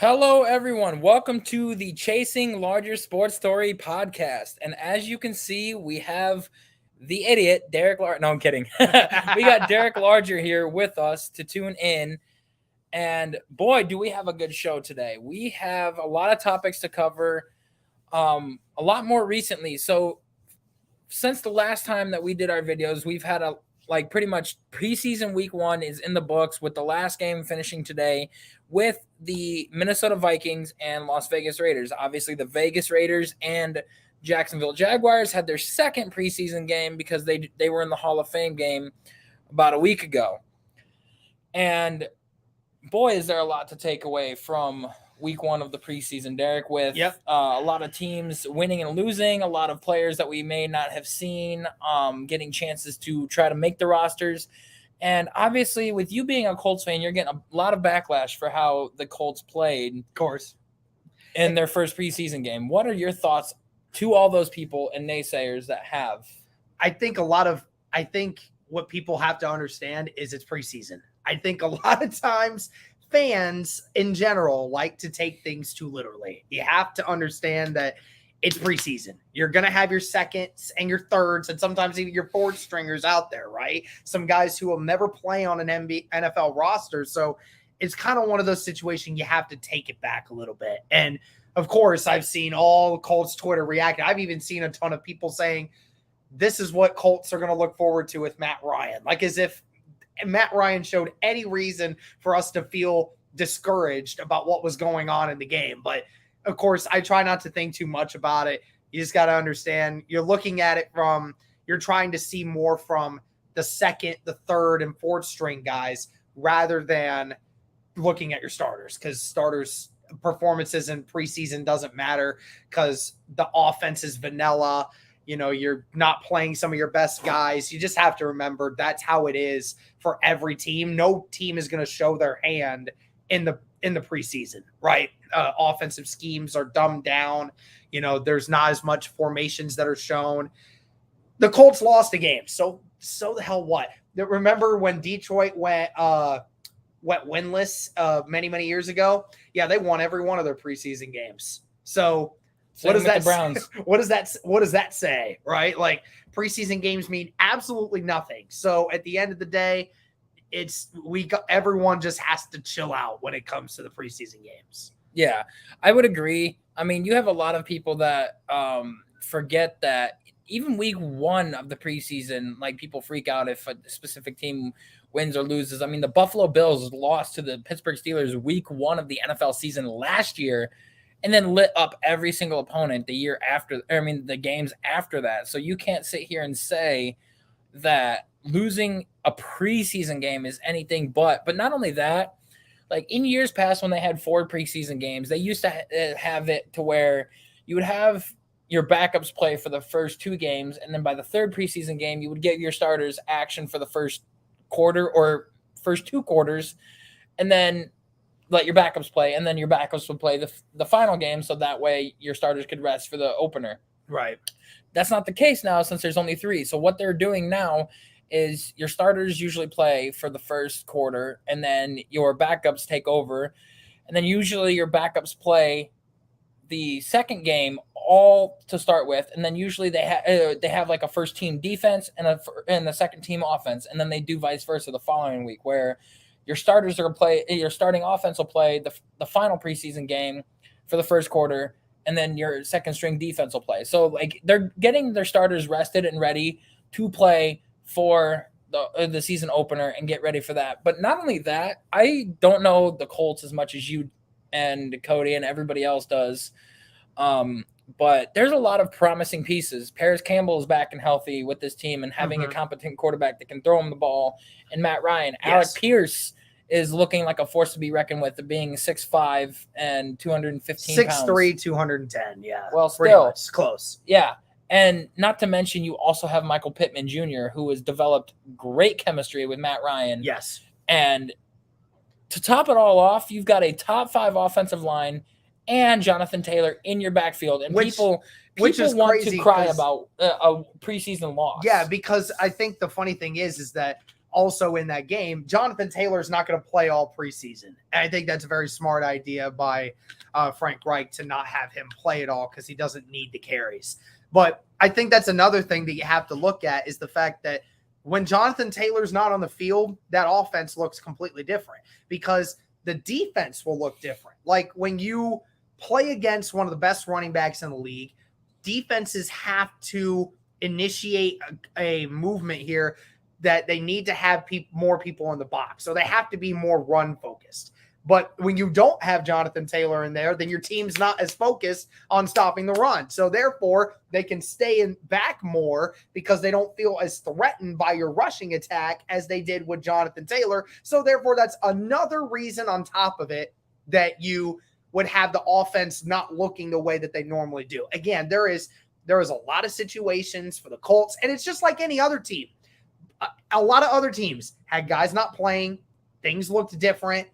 Hello, everyone. Welcome to the Chasing Larger Sports Story podcast. And as you can see, we have the idiot, Derek Larger. No, I'm kidding. We got Derek Larger here with us to tune in. And boy, do we have a good show today. We have a lot of topics to cover, a lot more recently. So, since the last time that we did our videos, we've had pretty much preseason week 1 is in the books with the last game finishing today with the Minnesota Vikings and Las Vegas Raiders. Obviously, the Vegas Raiders and Jacksonville Jaguars had their second preseason game because they were in the Hall of Fame game about a week ago. And boy, is there a lot to take away from week 1 of the preseason, Derek, with a lot of teams winning and losing, a lot of players that we may not have seen getting chances to try to make the rosters. And obviously, with you being a Colts fan, you're getting a lot of backlash for how the Colts played, of course, in their first preseason game. What are your thoughts to all those people and naysayers that have? I think what people have to understand is it's preseason. I think a lot of times fans in general like to take things too literally. You have to understand that it's preseason. You're going to have your seconds and your thirds and sometimes even your fourth stringers out there, right? Some guys who will never play on an NFL roster. So it's kind of one of those situations you have to take it back a little bit. And of course, I've seen all Colts Twitter react. I've even seen a ton of people saying, this is what Colts are going to look forward to with Matt Ryan. Like as if Matt Ryan showed any reason for us to feel discouraged about what was going on in the game. But of course, I try not to think too much about it. You just got to understand you're looking at it you're trying to see more from the second, the third, and fourth string guys rather than looking at your starters, because starters performances in preseason doesn't matter because the offense is vanilla. You know, you're not playing some of your best guys. You just have to remember that's how it is for every team. No team is going to show their hand in the preseason, right? Offensive schemes are dumbed down. You know, there's not as much formations that are shown. The Colts lost a game. So the hell what? Remember when Detroit went winless many years ago? Yeah, they won every one of their preseason games. So what does that Browns? What does that say, right? Like preseason games mean absolutely nothing. So at the end of the day, everyone just has to chill out when it comes to the preseason games. Yeah, I would agree. I mean, you have a lot of people that forget that even week 1 of the preseason, like people freak out if a specific team wins or loses. I mean, the Buffalo Bills lost to the Pittsburgh Steelers week 1 of the NFL season last year, and then lit up every single opponent the games after that. So you can't sit here and say that losing a preseason game is anything but not only that, like in years past when they had 4 preseason games, they used to have it to where you would have your backups play for the first 2 games, and then by the third preseason game, you would get your starters action for the first quarter or first 2 quarters, and then let your backups play, and then your backups would play the final game, so that way your starters could rest for the opener. Right. That's not the case now since there's only 3. So what they're doing now is your starters usually play for the first quarter, and then your backups take over, and then usually your backups play the second game all to start with, and then usually they have like a first team defense and a second team offense, and then they do vice versa the following week, where your starters are going to play, your starting offense will play the final preseason game for the first quarter, and then your second string defense will play. So like they're getting their starters rested and ready to play for the season opener and get ready for that. But not only that, I don't know the Colts as much as you and Cody and everybody else does. But there's a lot of promising pieces. Paris Campbell is back and healthy with this team and having a competent quarterback that can throw him the ball. And Matt Ryan. Yes. Alec Pierce is looking like a force to be reckoned with, being 6'5" and 215 pounds. 6'3", 210, yeah. Well, still. Close. Yeah. And not to mention, you also have Michael Pittman Jr., who has developed great chemistry with Matt Ryan. Yes. And to top it all off, you've got a top 5 offensive line and Jonathan Taylor in your backfield. And people want to cry about a preseason loss. Yeah, because I think the funny thing is that also in that game, Jonathan Taylor is not going to play all preseason. And I think that's a very smart idea by Frank Reich to not have him play at all because he doesn't need the carries. But I think that's another thing that you have to look at is the fact that when Jonathan Taylor's not on the field, that offense looks completely different because the defense will look different. Like when you play against one of the best running backs in the league, defenses have to initiate a movement here that they need to have more people in the box. So they have to be more run focused. But when you don't have Jonathan Taylor in there, then your team's not as focused on stopping the run. So therefore, they can stay in back more because they don't feel as threatened by your rushing attack as they did with Jonathan Taylor. So therefore, that's another reason on top of it that you would have the offense not looking the way that they normally do. Again, there is a lot of situations for the Colts, and it's just like any other team. A lot of other teams had guys not playing. Things looked different.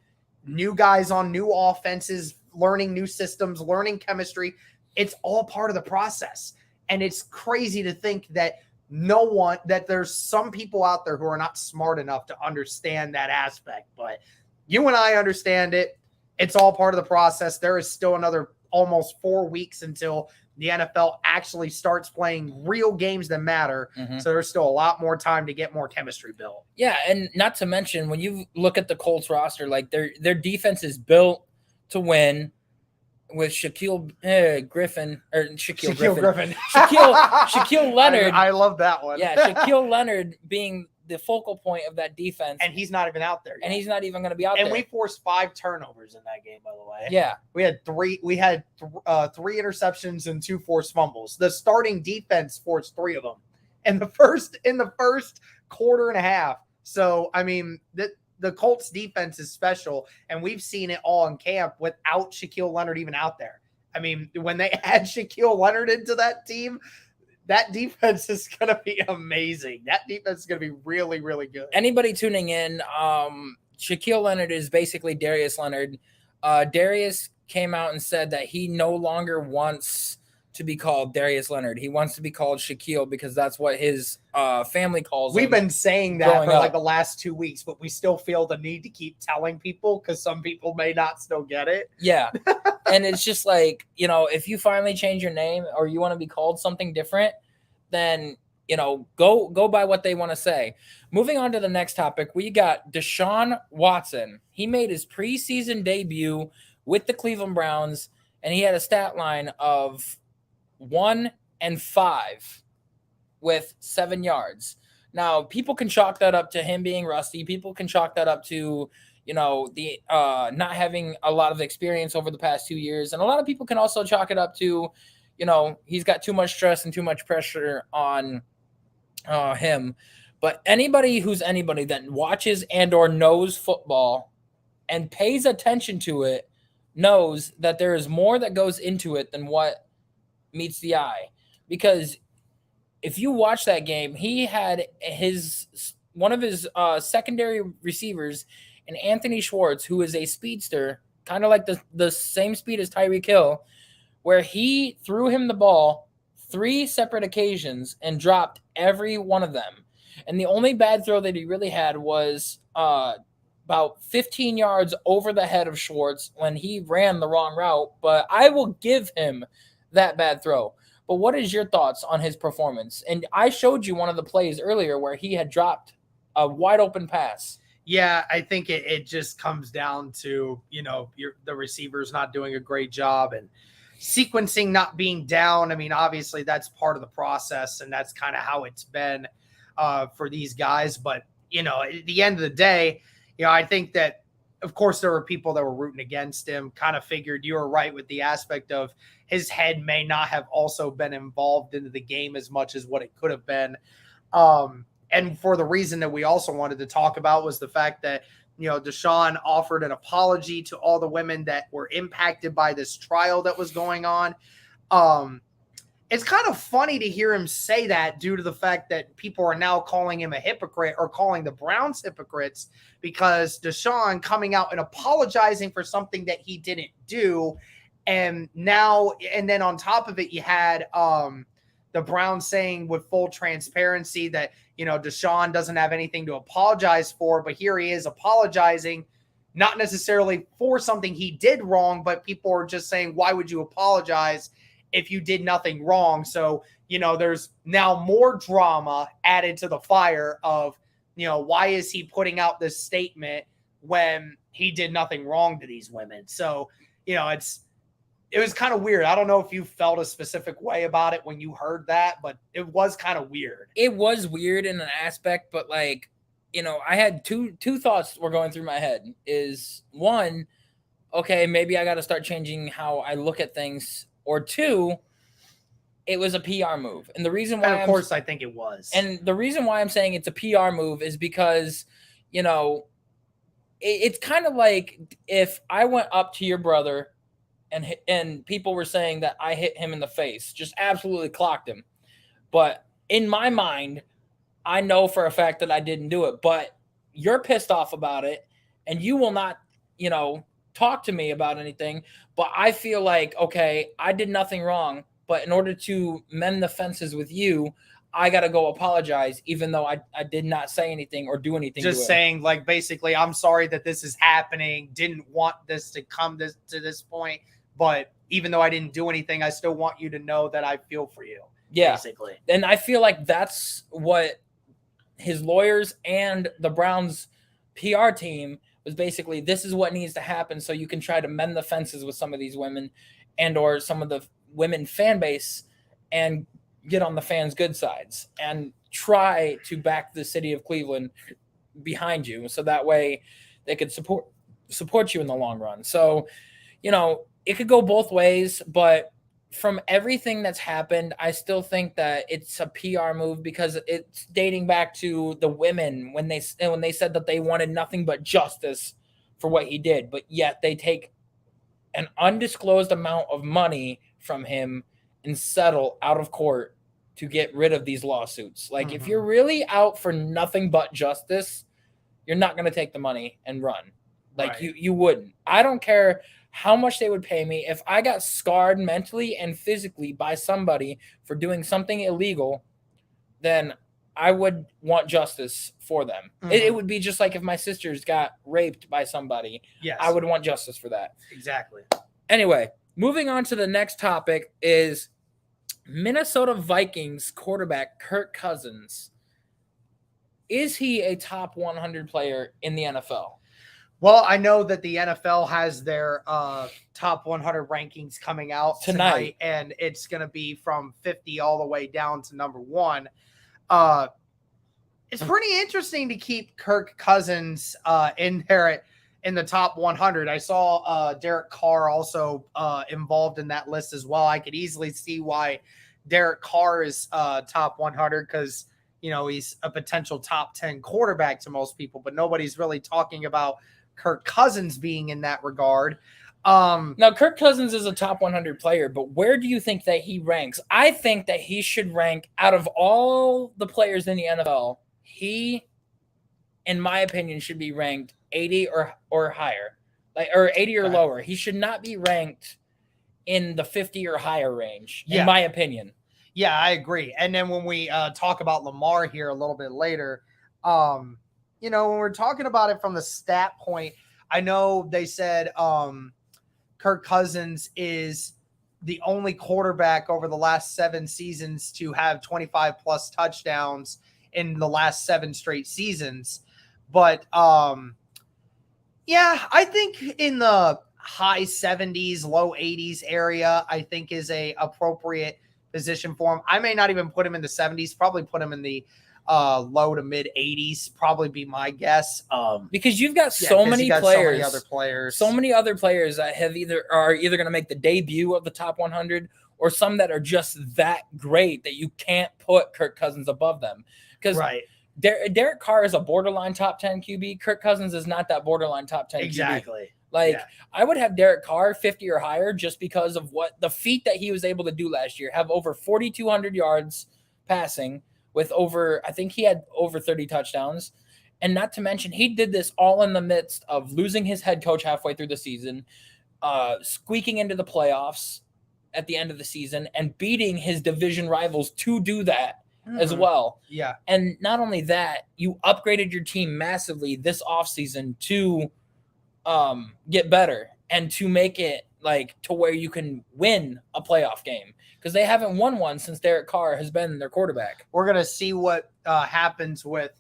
New guys on new offenses, learning new systems, learning chemistry. It's all part of the process. And it's crazy to think that there's some people out there who are not smart enough to understand that aspect. But you and I understand it. It's all part of the process. There is still another almost 4 weeks until the NFL actually starts playing real games that matter. Mm-hmm. So there's still a lot more time to get more chemistry built. Yeah, and not to mention, when you look at the Colts roster, like their defense is built to win with Shaquille Griffin. Shaquille Leonard. I love that one. Yeah, Shaquille Leonard being the focal point of that defense. And he's not even out there yet. And he's not even going to be out there. And we forced 5 turnovers in that game, by the way. Yeah. We had 3 interceptions and 2 forced fumbles. The starting defense forced 3 of them in the first quarter and a half. So, I mean, the Colts defense is special, and we've seen it all in camp without Shaquille Leonard even out there. I mean, when they add Shaquille Leonard into that team, that defense is going to be amazing. That defense is going to be really, really good. Anybody tuning in, Shaquille Leonard is basically Darius Leonard. Darius came out and said that he no longer wants to be called Darius Leonard. He wants to be called Shaquille because that's what his family calls him. We've been saying that for like the last 2 weeks, but we still feel the need to keep telling people because some people may not still get it. Yeah. And it's just like, if you finally change your name or you want to be called something different, then, go by what they want to say. Moving on to the next topic, we got Deshaun Watson. He made his preseason debut with the Cleveland Browns, and he had a stat line of 1 and 5 with 7 yards. Now, people can chalk that up to him being rusty. People can chalk that up to, the not having a lot of experience over the past 2 years. And a lot of people can also chalk it up to, he's got too much stress and too much pressure on him. But anybody that watches and or knows football and pays attention to it knows that there is more that goes into it than what meets the eye. Because if you watch that game, he had one of his secondary receivers, and Anthony Schwartz, who is a speedster, kind of like the same speed as Tyreek Hill, where he threw him the ball 3 separate occasions and dropped every one of them. And the only bad throw that he really had was about 15 yards over the head of Schwartz when he ran the wrong route. But I will give him that bad throw. But what is your thoughts on his performance? And I showed you one of the plays earlier where he had dropped a wide open pass. Yeah, I think it just comes down to, the receivers not doing a great job and sequencing not being down. I mean, obviously that's part of the process, and that's kind of how it's been for these guys. But, at the end of the day, I think that, of course, there were people that were rooting against him, kind of figured you were right with the aspect of his head may not have also been involved into the game as much as what it could have been. And for the reason that we also wanted to talk about was the fact that, Deshaun offered an apology to all the women that were impacted by this trial that was going on. It's kind of funny to hear him say that due to the fact that people are now calling him a hypocrite or calling the Browns hypocrites because Deshaun coming out and apologizing for something that he didn't do. And then on top of it, you had the Browns saying with full transparency that, Deshaun doesn't have anything to apologize for, but here he is apologizing, not necessarily for something he did wrong, but people are just saying, why would you apologize if you did nothing wrong? So, there's now more drama added to the fire of, why is he putting out this statement when he did nothing wrong to these women? So, it was kind of weird. I don't know if you felt a specific way about it when you heard that, but it was kind of weird. It was weird in an aspect, but like, I had two thoughts were going through my head. Is one, okay, maybe I got to start changing how I look at things, or two, it was a PR move. And the reason why, of course, I think it was. And the reason why I'm saying it's a PR move is because, it's kind of like if I went up to your brother and people were saying that I hit him in the face, just absolutely clocked him. But in my mind, I know for a fact that I didn't do it, but you're pissed off about it and you will not, talk to me about anything. But I feel like, okay, I did nothing wrong, but in order to mend the fences with you, I got to go apologize, even though I did not say anything or do anything. Just saying, like, basically, I'm sorry that this is happening. Didn't want this to come to this point. But even though I didn't do anything, I still want you to know that I feel for you. Yeah. Basically. And I feel like that's what his lawyers and the Browns PR team was basically, this is what needs to happen so you can try to mend the fences with some of these women and or some of the women fan base and get on the fans' good sides and try to back the city of Cleveland behind you. So that way they could support you in the long run. So, it could go both ways, but from everything that's happened, I still think that it's a PR move because it's dating back to the women when they said that they wanted nothing but justice for what he did, but yet they take an undisclosed amount of money from him and settle out of court to get rid of these lawsuits. Like, if you're really out for nothing but justice, you're not going to take the money and run. Like, right. you wouldn't. I don't care how much they would pay me. If I got scarred mentally and physically by somebody for doing something illegal, then I would want justice for them. It would be just like if my sisters got raped by somebody. Yes. I would want justice for that. Exactly. Anyway, moving on to the next topic is Minnesota Vikings quarterback Kirk Cousins. Is he a top 100 player in the NFL? Well, I know that the NFL has their top 100 rankings coming out tonight, and it's going to be from 50 all the way down to number 1. It's pretty interesting to keep Kirk Cousins in there in the top 100. I saw Derek Carr also involved in that list as well. I could easily see why Derek Carr is top 100 because, he's a potential top 10 quarterback to most people, but nobody's really talking about Kirk Cousins being in that regard. Now, Kirk Cousins is a top 100 player, but where do you think that he ranks? I think that he should rank out of all the players in the NFL. He, in my opinion, should be ranked 80 or higher, or 80 or lower. He should not be ranked in the 50 or higher range, in my opinion. Yeah, I agree. And then when we talk about Lamar here a little bit later, when we're talking about it from the stat point, I know they said Kirk Cousins is the only quarterback over the last 7 seasons to have 25 plus touchdowns in the last 7 straight seasons. But I think in the high 70s, low 80s area, I think is a appropriate position for him. I may not even put him in the 70s, probably put him in the low to mid 80s, probably be my guess. Because you've got so many players, so many other players that are either going to make the debut of the top 100 or some that are just that great that you can't put Kirk Cousins above them. Because Derek Carr is a borderline top 10 QB. Kirk Cousins is not that borderline top 10 exactly. QB. I would have Derek Carr 50 or higher just because of what the feat that he was able to do last year, have over 4,200 yards passing with I think he had over 30 touchdowns. And not to mention, he did this all in the midst of losing his head coach halfway through the season, squeaking into the playoffs, at the end of the season and beating his division rivals to do that as well. Yeah. And not only that, you upgraded your team massively this offseason to get better and to make it like to where you can win a playoff game, because they haven't won one since Derek Carr has been their quarterback. We're going to see what happens with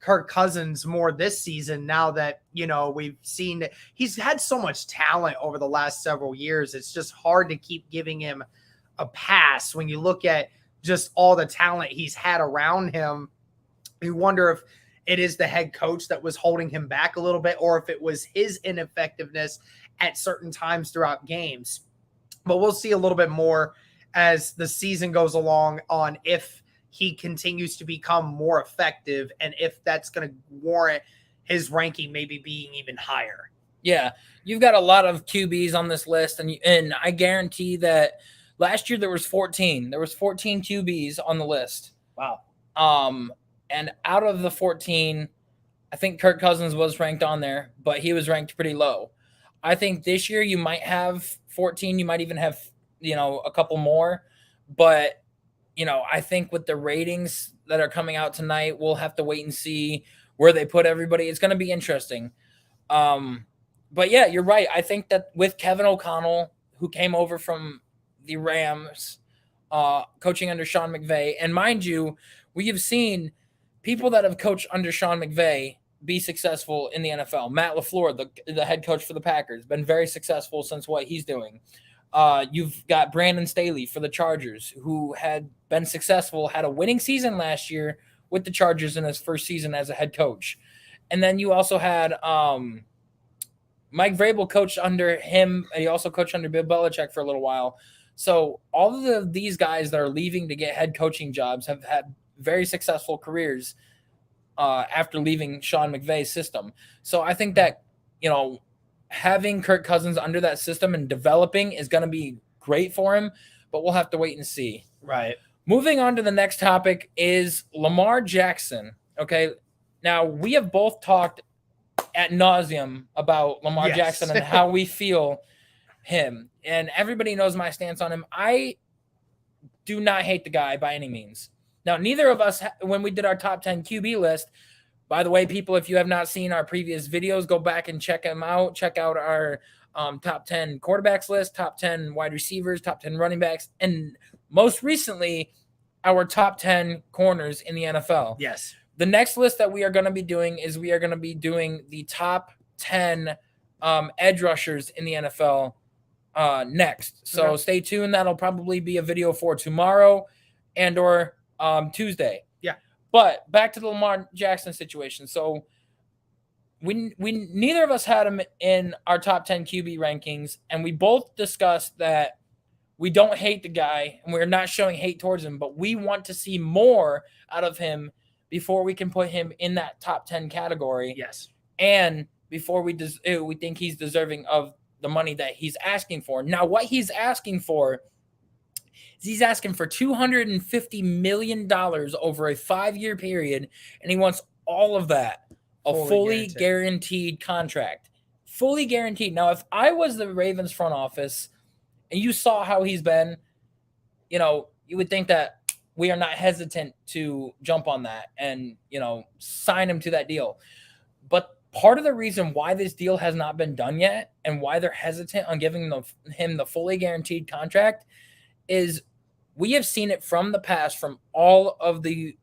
Kirk Cousins more this season, now that, you know, we've seen that he's had so much talent over the last several years. It's just hard to keep giving him a pass when you look at just all the talent he's had around him. You wonder if it is the head coach that was holding him back a little bit, or if it was his ineffectiveness at certain times throughout games. But we'll see a little bit more as the season goes along on if he continues to become more effective and if that's going to warrant his ranking maybe being even higher. Yeah, you've got a lot of QBs on this list, and I guarantee that last year there was 14. There was 14 QBs on the list. Wow. And out of the 14, I think Kirk Cousins was ranked on there, but he was ranked pretty low. I think this year you might have 14. You might even have, you know, a couple more. But, you know, I think with the ratings that are coming out tonight, we'll have to wait and see where they put everybody. It's going to be interesting. But, yeah, you're right. I think that with Kevin O'Connell, who came over from the Rams, coaching under Sean McVay, and mind you, we have seen people that have coached under Sean McVay be successful in the NFL. Matt LaFleur, the head coach for the Packers, been very successful since what he's doing. You've got Brandon Staley for the Chargers, who had been successful, had a winning season last year with the Chargers in his first season as a head coach. And then you also had Mike Vrabel coached under him. And he also coached under Bill Belichick for a little while. So all of these guys that are leaving to get head coaching jobs have had very successful careers after leaving Sean McVay's system. So I think that, you know, having Kirk Cousins under that system and developing is going to be great for him, but we'll have to wait and see. Right. Moving on to the next topic is Lamar Jackson. Okay. Now, we have both talked ad nauseum about Lamar Jackson and how we feel him. And everybody knows my stance on him. I do not hate the guy by any means. Now, neither of us, when we did our top 10 QB list, by the way, people, if you have not seen our previous videos, go back and check them out. Check out our top 10 quarterbacks list, top 10 wide receivers, top 10 running backs, and most recently, our top 10 corners in the NFL. Yes. The next list that we are going to be doing is we are going to be doing the top 10 edge rushers in the NFL next. So stay tuned. That'll probably be a video for tomorrow and or Tuesday. Yeah. But back to the Lamar Jackson situation. So we neither of us had him in our top 10 QB rankings, and we both discussed that we don't hate the guy and we're not showing hate towards him, but we want to see more out of him before we can put him in that top 10 category. Yes. And before we think he's deserving of the money that he's asking for. Now, what he's asking for is he's asking for $250 million over a 5-year period, and he wants all of that, a fully guaranteed contract. Fully guaranteed. Now, if I was the Ravens front office and you saw how he's been, you know, you would think that we are not hesitant to jump on that and, you know, sign him to that deal. But part of the reason why this deal has not been done yet and why they're hesitant on giving him the fully guaranteed contract is we have seen it from the past from all of the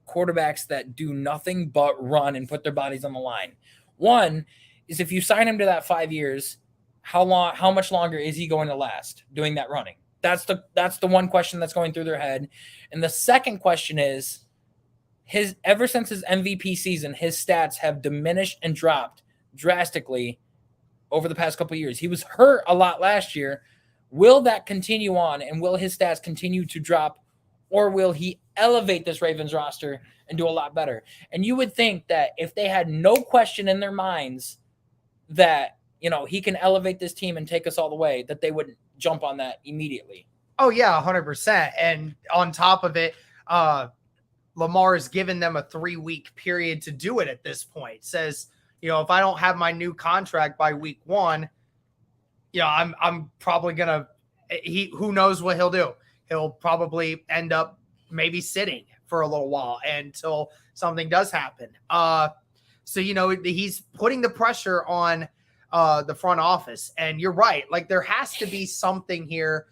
quarterbacks that do nothing but run and put their bodies on the line. One is if you sign him to that 5 years, how much longer is he going to last doing that running? That's the one question that's going through their head. And the second question is ever since his MVP season, his stats have diminished and dropped drastically over the past couple of years. He was hurt a lot last year. Will that continue on, and will his stats continue to drop, or will he elevate this Ravens roster and do a lot better? And you would think that if they had no question in their minds that, you know, he can elevate this team and take us all the way, that they would jump on that immediately. Oh, yeah, 100%. And on top of it, Lamar has given them a 3-week period to do it at this point. Says, you know, if I don't have my new contract by week 1, you know, I'm probably going to who knows what he'll do. He'll probably end up maybe sitting for a little while until something does happen. So, he's putting the pressure on the front office. And you're right. Like, there has to be something here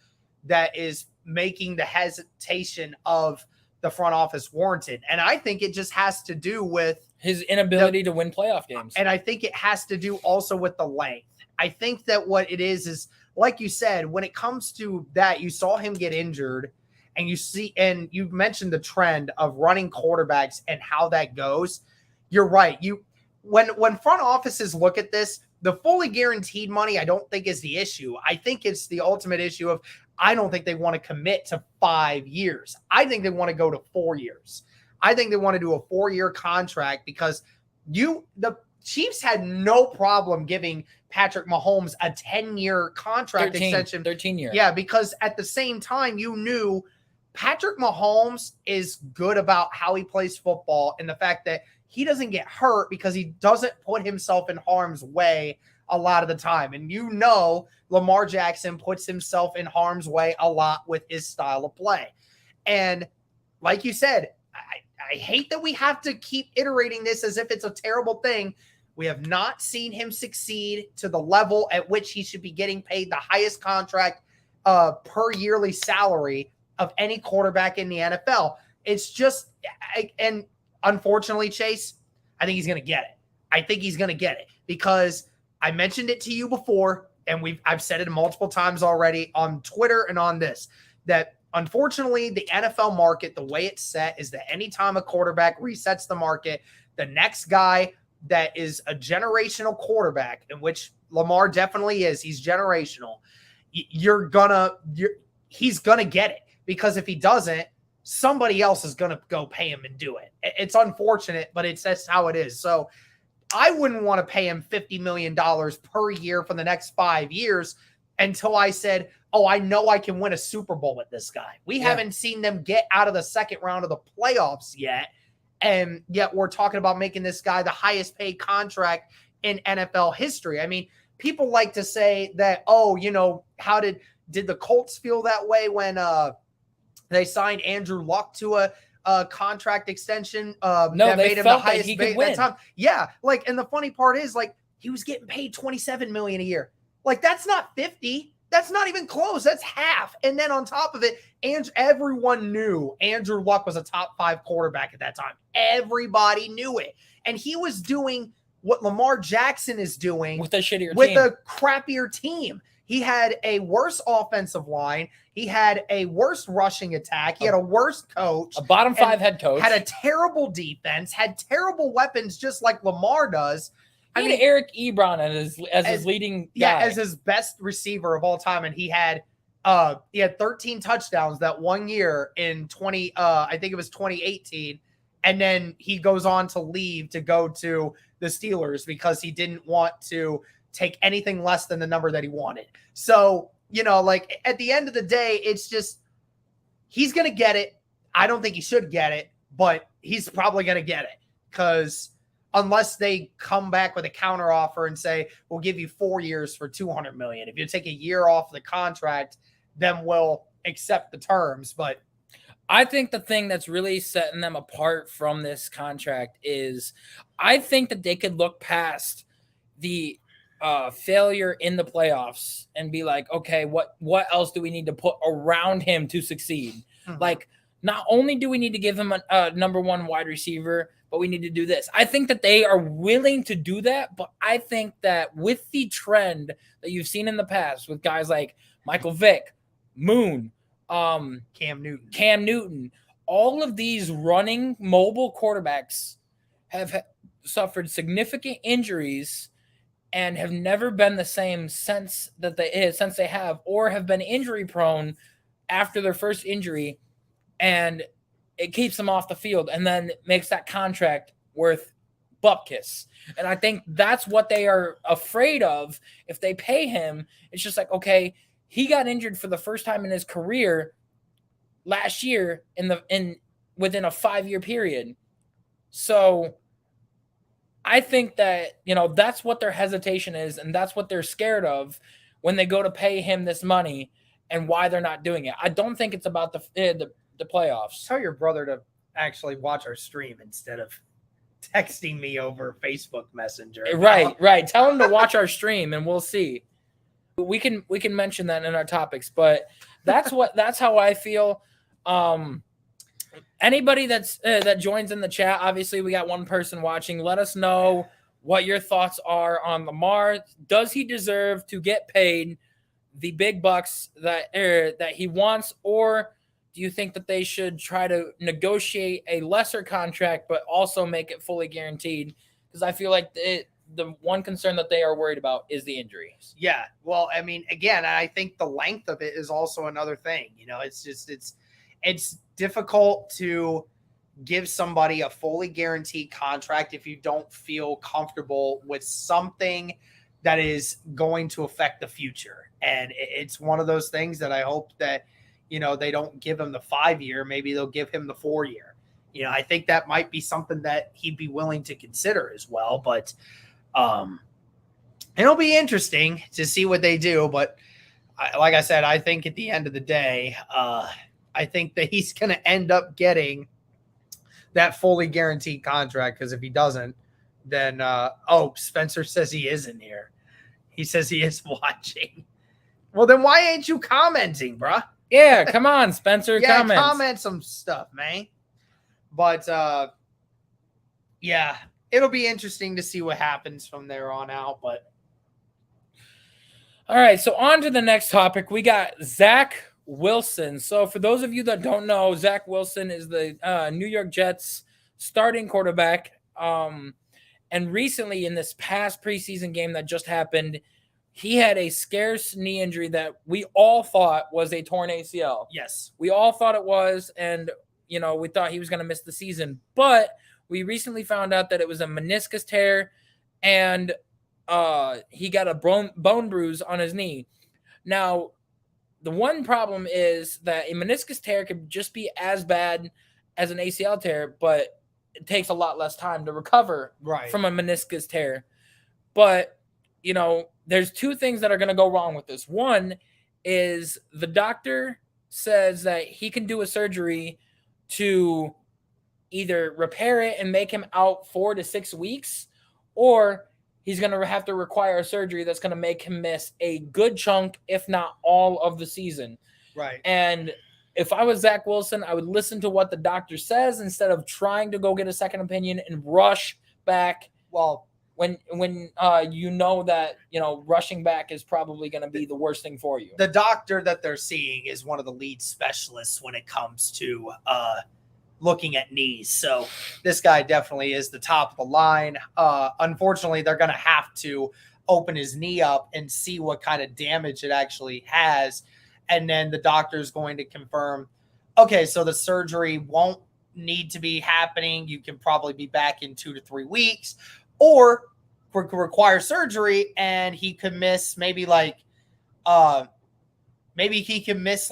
that is making the hesitation of the front office warranted. And I think it just has to do with his inability to win playoff games. And I think it has to do also with the length. I think that what it is like you said, when it comes to that, you saw him get injured, and you mentioned the trend of running quarterbacks and how that goes. You're right. When front offices look at this, the fully guaranteed money, I don't think is the issue. I think it's the ultimate issue of, I don't think they want to commit to 5 years. I think they want to go to 4 years. I think they want to do a 4-year contract because the Chiefs had no problem giving Patrick Mahomes a 10-year contract extension. 13 years. Yeah, because at the same time, you knew Patrick Mahomes is good about how he plays football and the fact that he doesn't get hurt because he doesn't put himself in harm's way a lot of the time. And Lamar Jackson puts himself in harm's way a lot with his style of play. And like you said, I hate that we have to keep iterating this as if it's a terrible thing. We have not seen him succeed to the level at which he should be getting paid the highest contract per yearly salary of any quarterback in the NFL. It's just, and unfortunately, Chase, I think he's going to get it. I think he's going to get it because I mentioned it to you before, and I've said it multiple times already on Twitter and on this, that unfortunately the NFL market, the way it's set is that anytime a quarterback resets the market, the next guy that is a generational quarterback, in which Lamar definitely is, he's generational, he's going to get it. Because if he doesn't, somebody else is going to go pay him and do it. It's unfortunate, but that's how it is. So I wouldn't want to pay him $50 million per year for the next 5 years until I said, oh, I know I can win a Super Bowl with this guy. We haven't seen them get out of the second round of the playoffs yet. And yet we're talking about making this guy the highest paid contract in NFL history. I mean, people like to say that, how did the Colts feel that way when they signed Andrew Luck to a contract extension that made him the highest paid at that time? Yeah, and the funny part is, he was getting paid $27 million a year. That's not 50. That's not even close. That's half. And then on top of it, everyone knew Andrew Luck was a top 5 quarterback at that time. Everybody knew it. And he was doing what Lamar Jackson is doing with a shittier team. With a crappier team. He had a worse offensive line. He had a worse rushing attack. He had a worse coach. A bottom 5 head coach. Had a terrible defense. Had terrible weapons just like Lamar does. I mean, Eric Ebron as his leading guy. Yeah, as his best receiver of all time. And he had 13 touchdowns that one year in I think it was 2018. And then he goes on to leave to go to the Steelers because he didn't want to take anything less than the number that he wanted. So, at the end of the day, it's just, he's going to get it. I don't think he should get it, but he's probably going to get it because unless they come back with a counter offer and say, we'll give you 4 years for $200 million. If you take a year off the contract, then we'll accept the terms. But I think the thing that's really setting them apart from this contract is I think that they could look past the failure in the playoffs and be like, okay, what else do we need to put around him to succeed? Mm-hmm. Not only do we need to give him a number 1 wide receiver, but we need to do this. I think that they are willing to do that, but I think that with the trend that you've seen in the past with guys like Michael Vick, Moon, Cam Newton, all of these running mobile quarterbacks have suffered significant injuries and have never been the same since they have, or have been injury prone after their first injury, and it keeps them off the field and then makes that contract worth bupkis. And I think that's what they are afraid of. If they pay him, it's just like, okay, he got injured for the first time in his career last year within a 5-year period. So I think that, that's what their hesitation is, and that's what they're scared of when they go to pay him this money. and why they're not doing it. I don't think it's about the playoffs. Tell your brother to actually watch our stream instead of texting me over Facebook Messenger. Right. Tell him to watch our stream, and we'll see. We can mention that in our topics, but that's how I feel. Anybody that joins in the chat, obviously we got one person watching. Let us know what your thoughts are on Lamar. Does he deserve to get paid the big bucks that he wants, or do you think that they should try to negotiate a lesser contract but also make it fully guaranteed? Because I feel like the one concern that they are worried about is the injuries. Yeah. Well, I mean, again, I think the length of it is also another thing. It's difficult to give somebody a fully guaranteed contract if you don't feel comfortable with something that is going to affect the future. And it's one of those things that I hope that, they don't give him the 5-year. Maybe they'll give him the 4-year. I think that might be something that he'd be willing to consider as well. But it'll be interesting to see what they do. But like I said, I think at the end of the day, I think that he's going to end up getting that fully guaranteed contract, because if he doesn't, then Spencer says he is in here. He says he is watching. Well, then why ain't you commenting, bruh? Yeah, come on, Spencer. Yeah, comment some stuff, man. But yeah, it'll be interesting to see what happens from there on out. But all right, so on to the next topic. We got Zach Wilson. So for those of you that don't know, Zach Wilson is the New York Jets starting quarterback. And recently in this past preseason game that just happened, he had a scarce knee injury that we all thought was a torn ACL. Yes. We all thought it was, and we thought he was going to miss the season. But we recently found out that it was a meniscus tear, and he got a bone bruise on his knee. Now, the one problem is that a meniscus tear could just be as bad as an ACL tear, but it takes a lot less time to recover from a meniscus tear. But, there's two things that are going to go wrong with this. One is the doctor says that he can do a surgery to either repair it and make him out 4 to 6 weeks, or he's going to have to require a surgery that's going to make him miss a good chunk, if not all, of the season. Right. And if I was Zach Wilson, I would listen to what the doctor says instead of trying to go get a second opinion and rush back. Well, when that, rushing back is probably going to be the worst thing for you. The doctor that they're seeing is one of the lead specialists when it comes to looking at knees. So this guy definitely is the top of the line. Unfortunately, they're going to have to open his knee up and see what kind of damage it actually has. And then the doctor is going to confirm, okay, so the surgery won't need to be happening. You can probably be back in 2 to 3 weeks, or require surgery, and he could miss maybe he can miss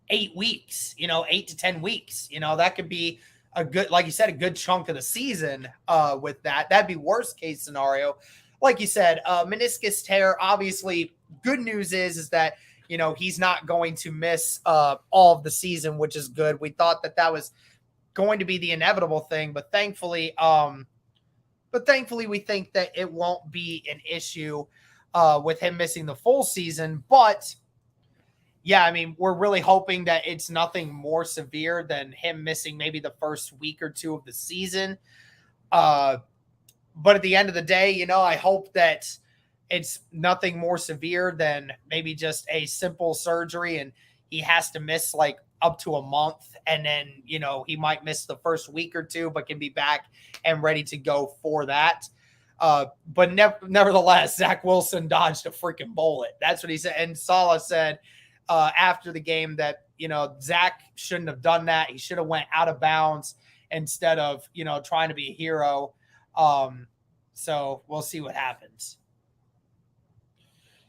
8 weeks, 8 to 10 weeks. That could be a good, like you said, a good chunk of the season with that. That'd be worst case scenario. Like you said, meniscus tear, obviously good news is that, he's not going to miss all of the season, which is good. We thought that was going to be the inevitable thing, but thankfully we think that it won't be an issue with him missing the full season. But yeah, I mean, we're really hoping that it's nothing more severe than him missing maybe the first week or 2 of the season. But at the end of the day, I hope that it's nothing more severe than maybe just a simple surgery and he has to miss up to a month, and then, he might miss the first week or 2, but can be back and ready to go for that. But nevertheless, Zach Wilson dodged a freaking bullet. That's what he said. And Saleh said after the game that, Zach shouldn't have done that. He should have went out of bounds instead of, trying to be a hero. So we'll see what happens.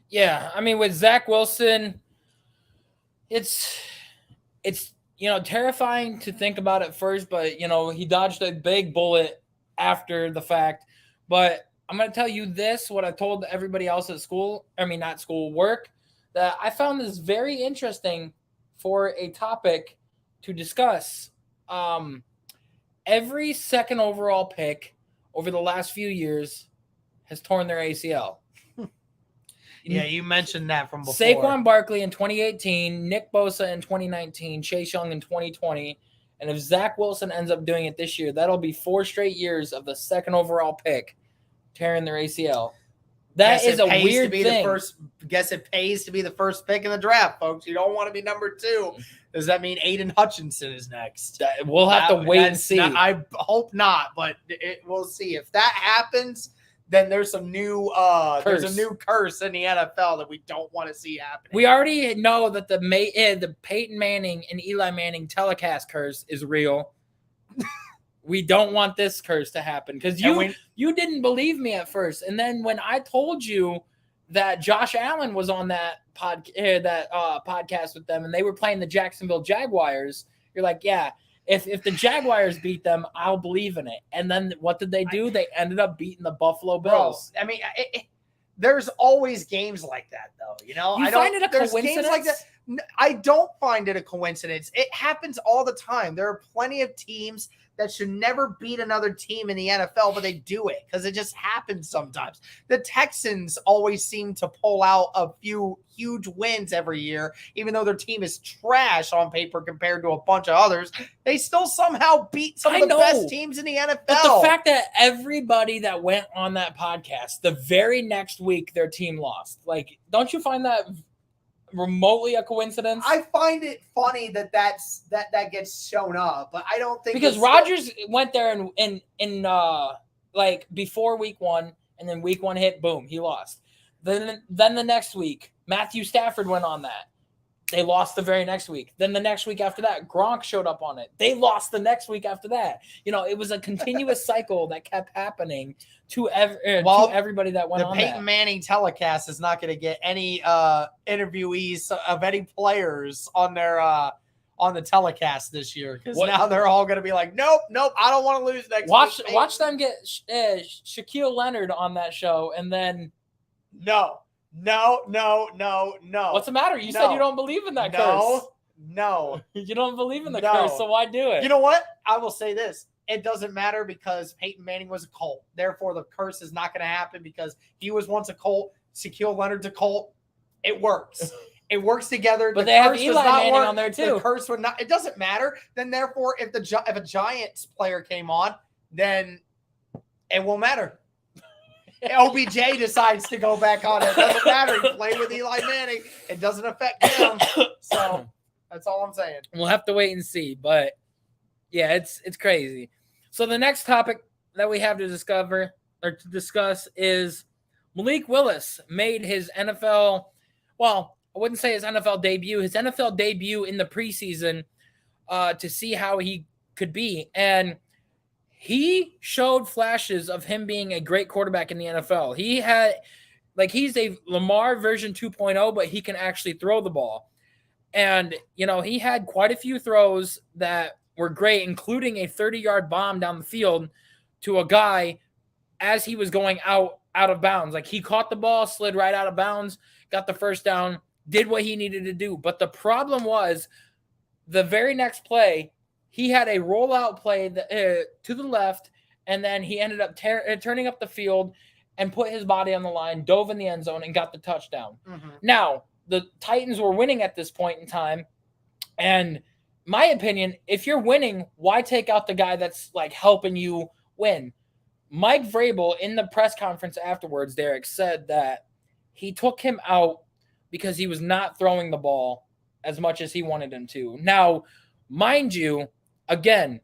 Yeah, I mean, with Zach Wilson, it's terrifying to think about at first, but, he dodged a big bullet after the fact. But I'm going to tell you this, what I told everybody else at school, not school, work. that I found this very interesting for a topic to discuss. Every second overall pick over the last few years has torn their ACL. Yeah, you mentioned that from before. Saquon Barkley in 2018, Nick Bosa in 2019, Chase Young in 2020. And if Zach Wilson ends up doing it this year, that'll be 4 straight years of the second overall pick tearing their ACL. That is a weird thing. Guess it pays to be the first pick in the draft, folks. You don't want to be number 2. Does that mean Aiden Hutchinson is next? We'll have to wait and see. I hope not, but we'll see. If that happens, then there's some new there's a new curse in the NFL that we don't want to see happening. We already know that the Peyton Manning and Eli Manning telecast curse is real. We don't want this curse to happen because you didn't believe me at first, and then when I told you that Josh Allen was on that podcast with them and they were playing the Jacksonville Jaguars, you're like, yeah. If the Jaguars beat them, I'll believe in it. And then what did they do? They ended up beating the Buffalo Bills. I mean, there's always games like that, though. You know, I find it a coincidence. Like that. I don't find it a coincidence. It happens all the time. There are plenty of teams that should never beat another team in the NFL, but they do it because it just happens sometimes. The Texans always seem to pull out a few huge wins every year, even though their team is trash on paper compared to a bunch of others. They still somehow beat some of the best teams in the NFL. But the fact that everybody that went on that podcast, the very next week, their team lost. Like, don't you find that remotely a coincidence? I find it funny that gets shown up, but I don't think because Rodgers went there in like before week 1, and then week 1 hit, boom, he lost. Then the next week, Matthew Stafford went on that. They lost the very next week. Then the next week after that, Gronk showed up on it. They lost the next week after that. You know, it was a continuous cycle that kept happening to everybody that went on that. The Peyton Manning telecast is not going to get any interviewees of any players on their on the telecast this year because now they're all going to be like, nope, I don't want to lose next week. Watch them get Shaquille Leonard on that show, and then No. What's the matter? You said you don't believe in that curse. No. You don't believe in the curse, so why do it? You know what? I will say this. It doesn't matter because Peyton Manning was a Colt. Therefore, the curse is not going to happen because he was once a Colt. Shaquille Leonard's a Colt. It works. It works together. But they have Eli Manning on there too. The curse would not. It doesn't matter. Then therefore, if a Giants player came on, then it won't matter. OBJ decides to go back on. It doesn't matter. He played with Eli Manning. It doesn't affect him. So that's all I'm saying. We'll have to wait and see. But yeah, it's crazy. So the next topic that we have to discuss is Malik Willis made his NFL. Well, I wouldn't say his NFL debut. His NFL debut in the preseason to see how he could be, and he showed flashes of him being a great quarterback in the NFL. He's a Lamar version 2.0, but he can actually throw the ball. And, you know, he had quite a few throws that were great, including a 30-yard bomb down the field to a guy as he was going out of bounds. Like, he caught the ball, slid right out of bounds, got the first down, did what he needed to do. But the problem was the very next play, he had a rollout play to the left, and then he ended up turning up the field and put his body on the line, dove in the end zone, and got the touchdown. Mm-hmm. Now, the Titans were winning at this point in time, and my opinion, if you're winning, why take out the guy that's like helping you win? Mike Vrabel in the press conference afterwards, Derek, said that he took him out because he was not throwing the ball as much as he wanted him to. Now, mind you, again,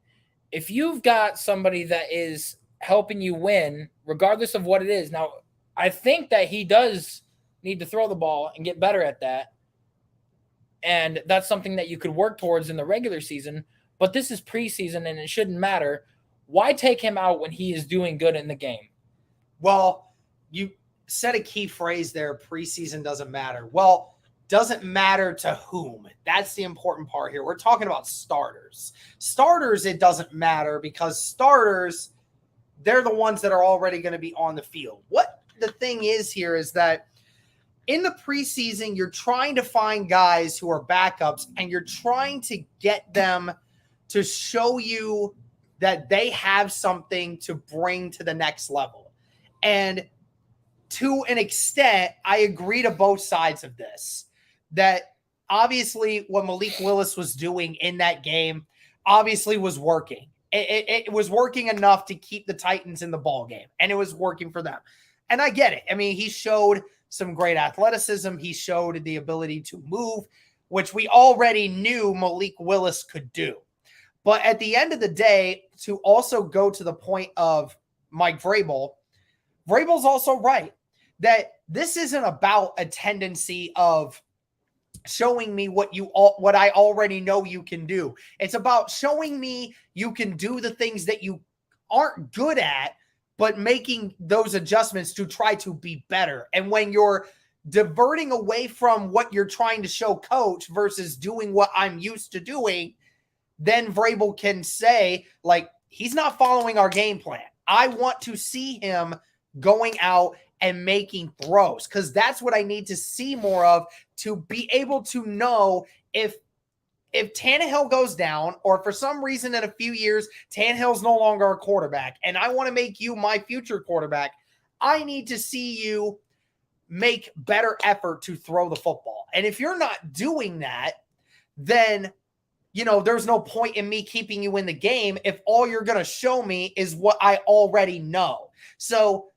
if you've got somebody that is helping you win, regardless of what it is. Now, I think that he does need to throw the ball and get better at that. And that's something that you could work towards in the regular season. But this is preseason, and it shouldn't matter. Why take him out when he is doing good in the game? Well, you said a key phrase there, preseason doesn't matter. Well, doesn't matter to whom. That's the important part here. We're talking about starters. Starters, it doesn't matter because starters, they're the ones that are already going to be on the field. What the thing is here is that in the preseason, you're trying to find guys who are backups and you're trying to get them to show you that they have something to bring to the next level. And to an extent, I agree to both sides of this, that obviously what Malik Willis was doing in that game obviously was working. It was working enough to keep the Titans in the ball game, and it was working for them. And I get it. I mean, he showed some great athleticism. He showed the ability to move, which we already knew Malik Willis could do. But at the end of the day, to also go to the point of Mike Vrabel's also right that this isn't about a tendency of showing me what I already know you can do. It's about showing me you can do the things that you aren't good at, but making those adjustments to try to be better. And when you're diverting away from what you're trying to show coach versus doing what I'm used to doing, then Vrabel can say, like, he's not following our game plan. I want to see him going out and making throws, because that's what I need to see more of to be able to know if Tannehill goes down, or for some reason in a few years, Tannehill's no longer a quarterback, and I want to make you my future quarterback, I need to see you make better effort to throw the football. And if you're not doing that, then, there's no point in me keeping you in the game if all you're going to show me is what I already know. So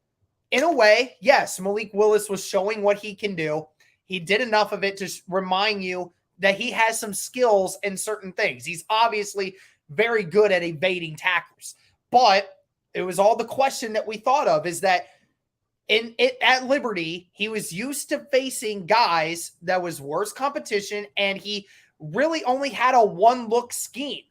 in a way, yes, Malik Willis was showing what he can do. He did enough of it to remind you that he has some skills in certain things. He's obviously very good at evading tackles. But it was all the question that we thought of is that at Liberty, he was used to facing guys that was worse competition, and he really only had a one-look scheme.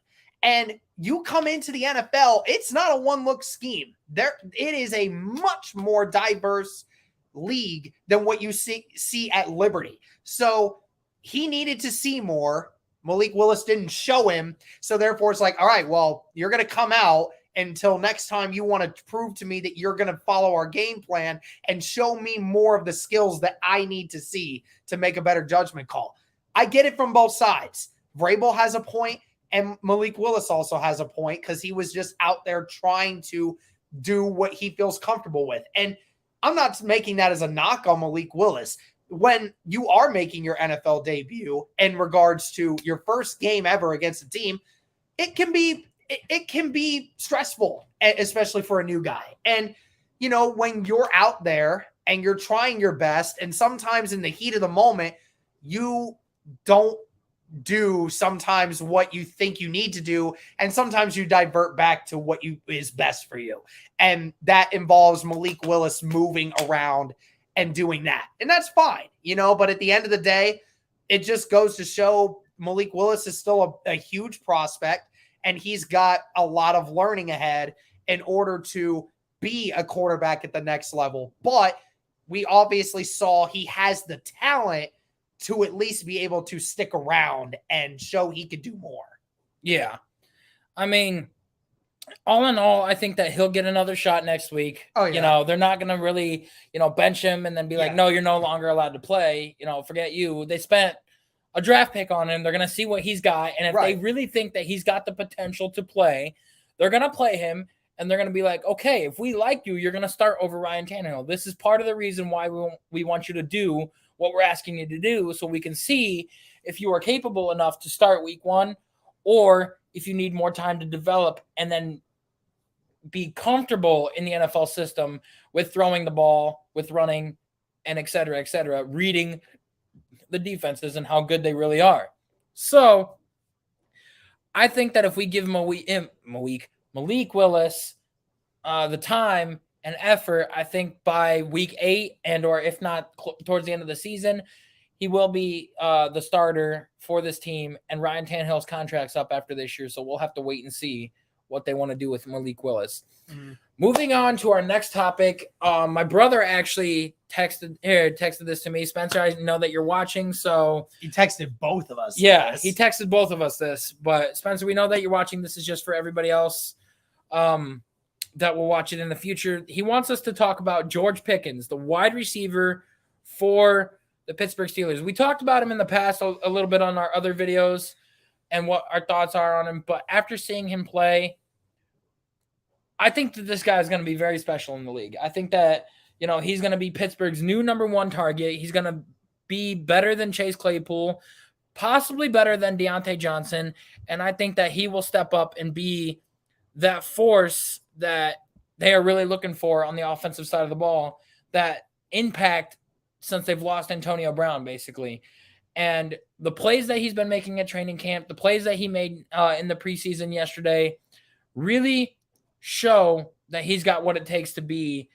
And you come into the NFL, it's not a one-look scheme. It is a much more diverse league than what you see at Liberty. So he needed to see more. Malik Willis didn't show him. So therefore, it's like, all right, well, you're going to come out until next time you want to prove to me that you're going to follow our game plan and show me more of the skills that I need to see to make a better judgment call. I get it from both sides. Vrabel has a point, and Malik Willis also has a point, because he was just out there trying to do what he feels comfortable with. And I'm not making that as a knock on Malik Willis. When you are making your NFL debut in regards to your first game ever against a team, it can be stressful, especially for a new guy. And, when you're out there and you're trying your best, and sometimes in the heat of the moment, you don't do sometimes what you think you need to do, and sometimes you divert back to what is best for you, and that involves Malik Willis moving around and doing that, and that's fine, but at the end of the day, it just goes to show Malik Willis is still a huge prospect, and he's got a lot of learning ahead in order to be a quarterback at the next level. But we obviously saw he has the talent to at least be able to stick around and show he could do more. Yeah. I mean, all in all, I think that he'll get another shot next week. Oh, yeah. They're not going to really, bench him and then be like, no, you're no longer allowed to play. Forget you. They spent a draft pick on him. They're going to see what he's got. And if they really think that he's got the potential to play, they're going to play him. And they're going to be like, okay, if we like you, you're going to start over Ryan Tannehill. This is part of the reason why we want you to do what we're asking you to do, so we can see if you are capable enough to start week 1, or if you need more time to develop and then be comfortable in the NFL system with throwing the ball, with running, and et cetera, reading the defenses and how good they really are. So I think that if we give Malik Willis the time and effort, I think by week 8, and or if not towards the end of the season, he will be the starter for this team. And Ryan Tannehill's contract's up after this year, so we'll have to wait and see what they want to do with Malik Willis. Mm-hmm. Moving on to our next topic, my brother actually texted this to me. Spencer, I know that you're watching, so he texted both of us. Yeah, he texted both of us this. But Spencer, we know that you're watching. This is just for everybody else that will watch it in the future. He wants us to talk about George Pickens, the wide receiver for the Pittsburgh Steelers. We talked about him in the past a little bit on our other videos and what our thoughts are on him. But after seeing him play, I think that this guy is going to be very special in the league. I think that, he's going to be Pittsburgh's new number one target. He's going to be better than Chase Claypool, possibly better than Deontay Johnson. And I think that he will step up and be that force that they are really looking for on the offensive side of the ball, that impact since they've lost Antonio Brown, basically. And the plays that he's been making at training camp, the plays that he made in the preseason yesterday really show that he's got what it takes to be,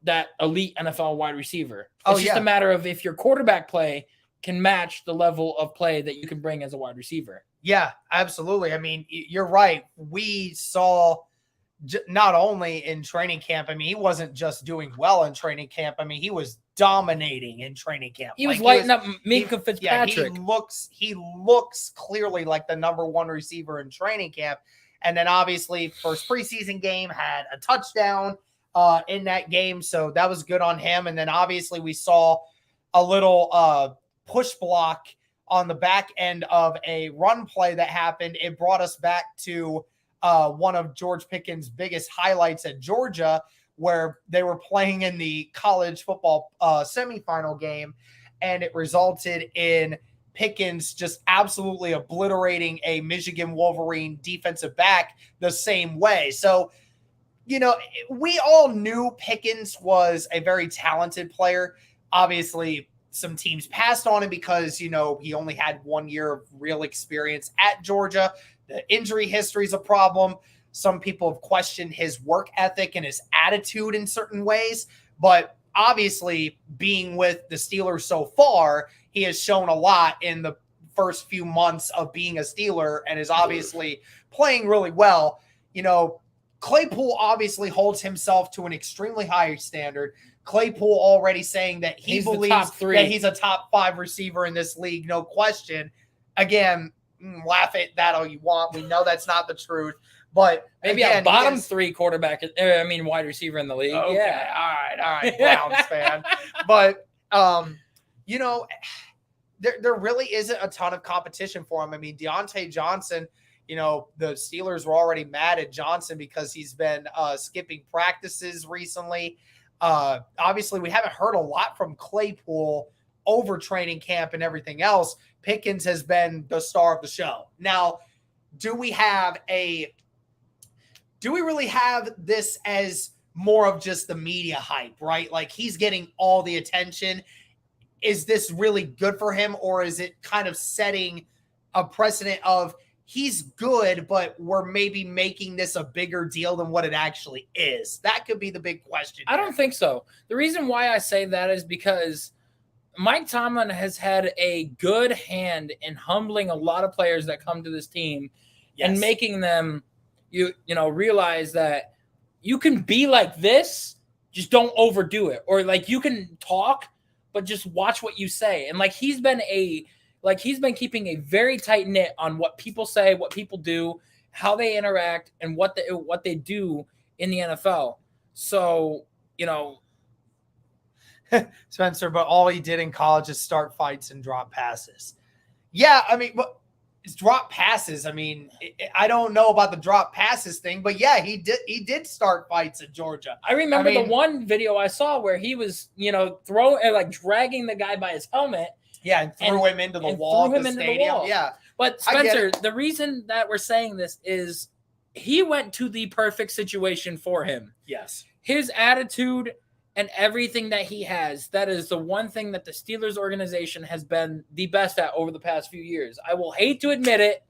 that elite NFL wide receiver. It's just a matter of if your quarterback play can match the level of play that you can bring as a wide receiver. Yeah, absolutely. I mean, you're right. We saw not only in training camp, I mean, he wasn't just doing well in training camp. I mean, he was dominating in training camp. He was lighting up Minkah Fitzpatrick. Yeah, he looks clearly like the number one receiver in training camp. And then obviously first preseason game had a touchdown in that game. So that was good on him. And then obviously we saw a little push block on the back end of a run play that happened. It brought us back to one of George Pickens' biggest highlights at Georgia, where they were playing in the college football semifinal game, and it resulted in Pickens just absolutely obliterating a Michigan Wolverine defensive back the same way. So, we all knew Pickens was a very talented player. Obviously, some teams passed on him because, he only had 1 year of real experience at Georgia. The injury history is a problem. Some people have questioned his work ethic and his attitude in certain ways. But obviously, being with the Steelers so far, he has shown a lot in the first few months of being a Steeler and is obviously playing really well. Claypool obviously holds himself to an extremely high standard. Claypool already saying that he believes that he's a top 5 receiver in this league, no question. Again, laugh at that all you want. We know that's not the truth. But maybe a bottom 3 quarterback, wide receiver in the league. Okay, yeah. All right, Browns fan. But, there really isn't a ton of competition for him. I mean, Deontay Johnson, the Steelers were already mad at Johnson because he's been skipping practices recently. Obviously, we haven't heard a lot from Claypool over training camp and everything else. Pickens has been the star of the show. Now, do we really have this as more of just the media hype, right? Like, he's getting all the attention. Is this really good for him, or is it kind of setting a precedent of he's good, but we're maybe making this a bigger deal than what it actually is? That could be the big question. I don't think so. The reason why I say that is because Mike Tomlin has had a good hand in humbling a lot of players that come to this team and making them, realize that you can be like this, just don't overdo it. Or like you can talk, but just watch what you say. And he's been keeping a very tight knit on what people say, what people do, how they interact, and what they do in the NFL. So, Spencer, but all he did in college is start fights and drop passes. Yeah, I mean, but it's drop passes. I mean, I don't know about the drop passes thing, but yeah, he did start fights at Georgia. I remember the one video I saw where he was, dragging the guy by his helmet. Yeah, and threw him into the wall of the stadium. Yeah. But Spencer, the reason that we're saying this is he went to the perfect situation for him. Yes. His attitude and everything that he has, that is the one thing that the Steelers organization has been the best at over the past few years. I will hate to admit it,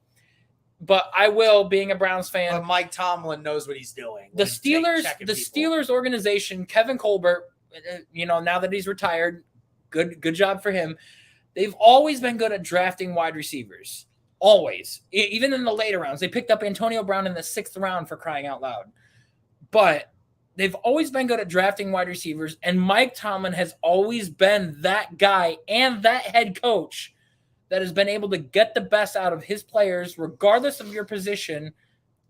but I will, being a Browns fan. But Mike Tomlin knows what he's doing. The Steelers organization, Kevin Colbert, now that he's retired, good job for him. They've always been good at drafting wide receivers. Always. Even in the later rounds. They picked up Antonio Brown in the 6th round, for crying out loud. But they've always been good at drafting wide receivers, and Mike Tomlin has always been that guy and that head coach that has been able to get the best out of his players, regardless of your position,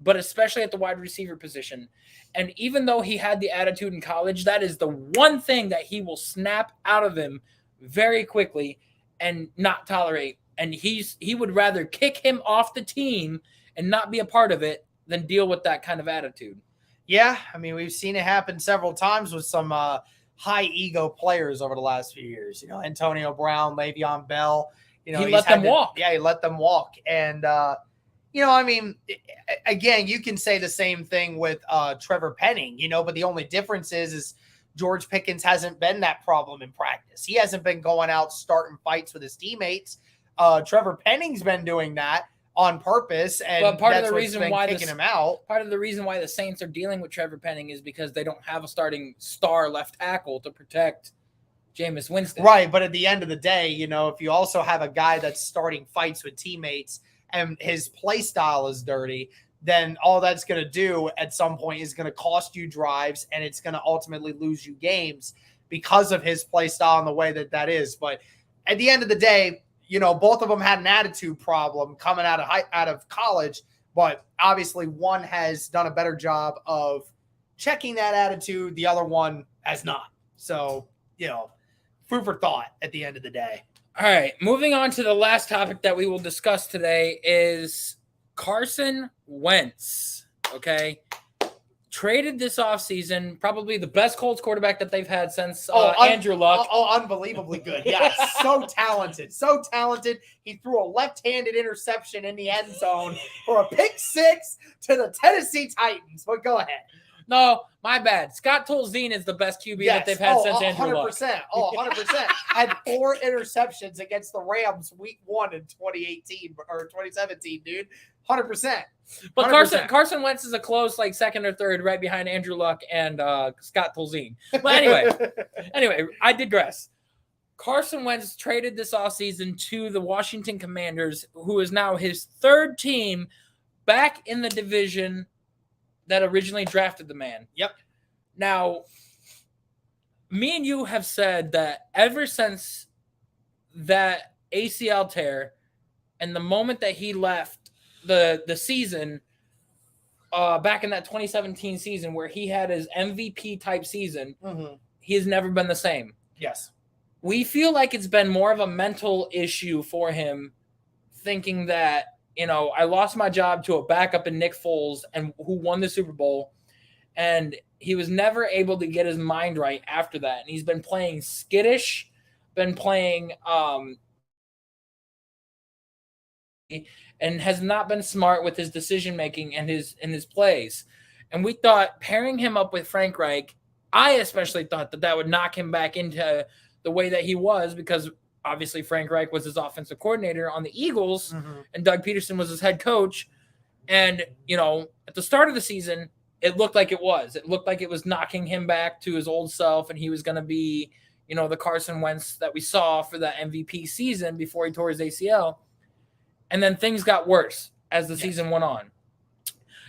but especially at the wide receiver position. And even though he had the attitude in college, that is the one thing that he will snap out of him very quickly and not tolerate. And he would rather kick him off the team and not be a part of it than deal with that kind of attitude. Yeah, I mean, we've seen it happen several times with some high ego players over the last few years. You know, Antonio Brown, Le'Veon Bell. You know, he let them walk. Yeah, he let them walk. And you know, I mean, again, you can say the same thing with Trevor Penning. You know, but the only difference is George Pickens hasn't been that problem in practice. He hasn't been going out starting fights with his teammates. Trevor Penning's been doing that on purpose, and but part of the reason why kicking him out. Part of the reason why the Saints are dealing with Trevor Penning is because they don't have a starting star left tackle to protect Jameis Winston. Right, but at the end of the day, you know, if you also have a guy that's starting fights with teammates and his play style is dirty, then all that's going to do at some point is going to cost you drives, and it's going to ultimately lose you games because of his play style and the way that is. But at the end of the day, you know, both of them had an attitude problem coming out of college, but obviously one has done a better job of checking that attitude. The other one has not. So, you know, food for thought at the end of the day. All right, moving on to the last topic that we will discuss today is Carson Wentz, okay? Traded this offseason, probably the best Colts quarterback that they've had since Andrew Luck. Unbelievably good. Yes, so talented. So talented. He threw a left-handed interception in the end zone for a pick six to the Tennessee Titans. But go ahead. No, my bad. Scott Tolzien is the best QB that they've had since Andrew Luck. 100%. 100%. Had 4 interceptions against the Rams week 1 in 2018 or 2017, dude. 100%. But Carson Wentz is a close, like, second or third, right behind Andrew Luck and Scott Tolzien. But anyway, I digress. Carson Wentz traded this offseason to the Washington Commanders, who is now his third team back in the division that originally drafted the man. Yep. Now, me and you have said that ever since that ACL tear and the moment that he left the season back in that 2017 season where he had his MVP type season, he has never been the same. Yes. We feel like it's been more of a mental issue for him, thinking that, you know, I lost my job to a backup in Nick Foles and who won the Super Bowl, and he was never able to get his mind right after that. And he's been playing skittish, been playing and has not been smart with his decision making and his plays. And we thought pairing him up with Frank Reich, I especially thought that would knock him back into the way that he was, because obviously Frank Reich was his offensive coordinator on the Eagles, and Doug Peterson was his head coach. And, you know, at the start of the season, it looked like it was. It looked like it was knocking him back to his old self, and he was going to be, you know, the Carson Wentz that we saw for that MVP season before he tore his ACL. And then things got worse as the season went on.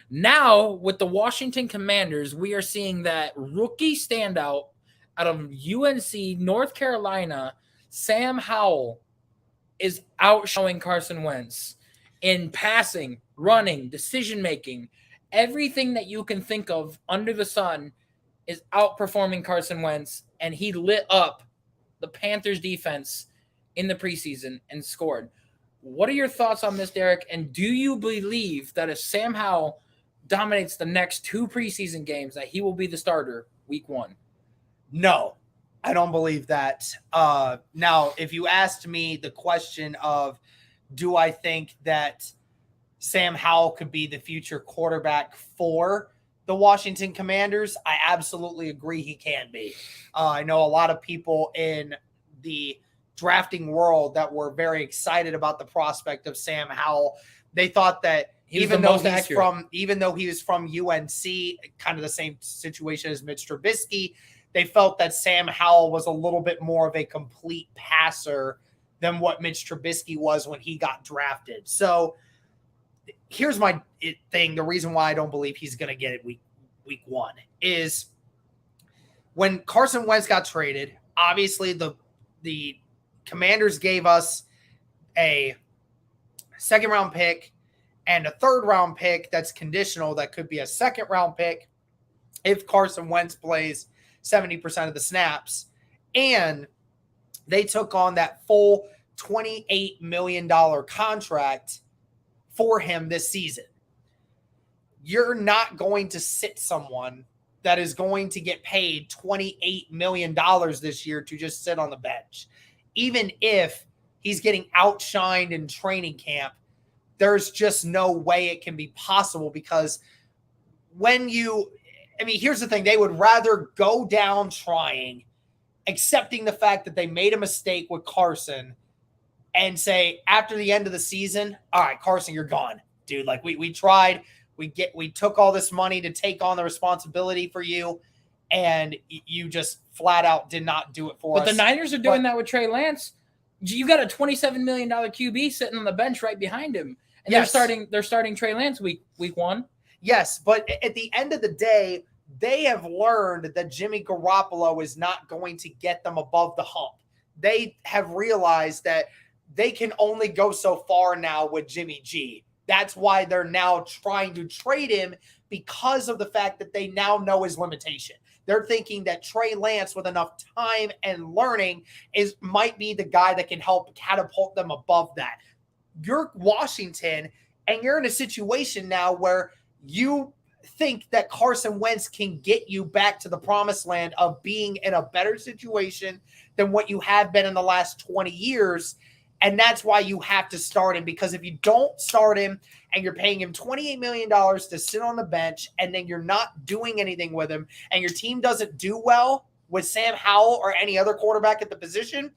Now, with the Washington Commanders, we are seeing that rookie standout out of UNC, North Carolina, Sam Howell, is outshowing Carson Wentz in passing, running, decision-making. Everything that you can think of under the sun is outperforming Carson Wentz, and he lit up the Panthers defense in the preseason and scored. What are your thoughts on this, Derek? And do you believe that if Sam Howell dominates the next 2 preseason games, that he will be the starter week 1? No, I don't believe that. Now, if you asked me the question of, do I think that Sam Howell could be the future quarterback for the Washington Commanders, I absolutely agree he can be. I know a lot of people in the drafting world that were very excited about the prospect of Sam Howell. They thought that even though he was from UNC, kind of the same situation as Mitch Trubisky, they felt that Sam Howell was a little bit more of a complete passer than what Mitch Trubisky was when he got drafted. So here's my thing. The reason why I don't believe he's going to get it week 1 is when Carson Wentz got traded, obviously the Commanders gave us a 2nd-round pick and a 3rd-round pick that's conditional that could be a 2nd-round pick if Carson Wentz plays 70% of the snaps. And they took on that full $28 million contract for him this season. You're not going to sit someone that is going to get paid $28 million this year to just sit on the bench. Even if he's getting outshined in training camp, there's just no way it can be possible, because here's the thing, they would rather go down trying, accepting the fact that they made a mistake with Carson, and say after the end of the season, all right, Carson, you're gone, dude. Like we tried, we took all this money to take on the responsibility for you, and you just flat out did not do it for us. But the Niners are doing that with Trey Lance. You got a $27 million QB sitting on the bench right behind him, and yes, they're starting Trey Lance week one. Yes, but at the end of the day, they have learned that Jimmy Garoppolo is not going to get them above the hump. They have realized that they can only go so far now with Jimmy G. That's why they're now trying to trade him, because of the fact that they now know his limitation. They're thinking that Trey Lance, with enough time and learning, might be the guy that can help catapult them above that. You're Washington, and you're in a situation now where you think that Carson Wentz can get you back to the promised land of being in a better situation than what you have been in the last 20 years. And that's why you have to start him, because if you don't start him and you're paying him $28 million to sit on the bench, and then you're not doing anything with him, and your team doesn't do well with Sam Howell or any other quarterback at the position,